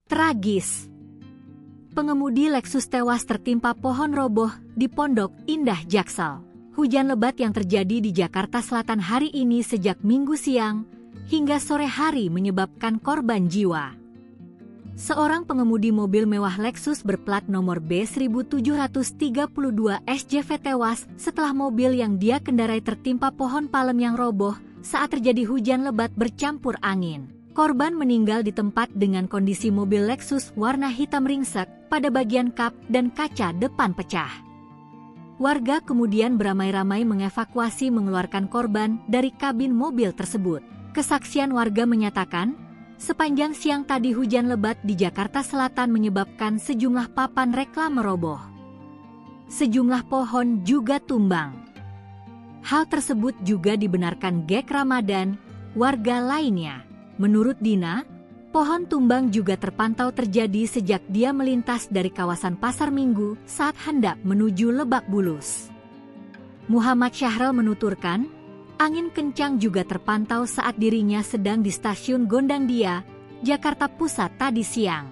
Tragis. Pengemudi Lexus tewas tertimpa pohon roboh di Pondok Indah, Jaksel. Hujan lebat yang terjadi di Jakarta Selatan hari ini sejak Minggu siang hingga sore hari menyebabkan korban jiwa. Seorang pengemudi mobil mewah Lexus berplat nomor B1732 SJV tewas setelah mobil yang dia kendarai tertimpa pohon palem yang roboh saat terjadi hujan lebat bercampur angin. Korban meninggal di tempat dengan kondisi mobil Lexus warna hitam ringsek pada bagian kap dan kaca depan pecah. Warga kemudian beramai-ramai mengevakuasi mengeluarkan korban dari kabin mobil tersebut. Kesaksian warga menyatakan, sepanjang siang tadi hujan lebat di Jakarta Selatan menyebabkan sejumlah papan reklame roboh. Sejumlah pohon juga tumbang. Hal tersebut juga dibenarkan Gek Ramadan, warga lainnya. Menurut Dina, pohon tumbang juga terpantau terjadi sejak dia melintas dari kawasan Pasar Minggu saat hendak menuju Lebak Bulus. Muhammad Syahril menuturkan, angin kencang juga terpantau saat dirinya sedang di stasiun Gondangdia, Jakarta Pusat tadi siang.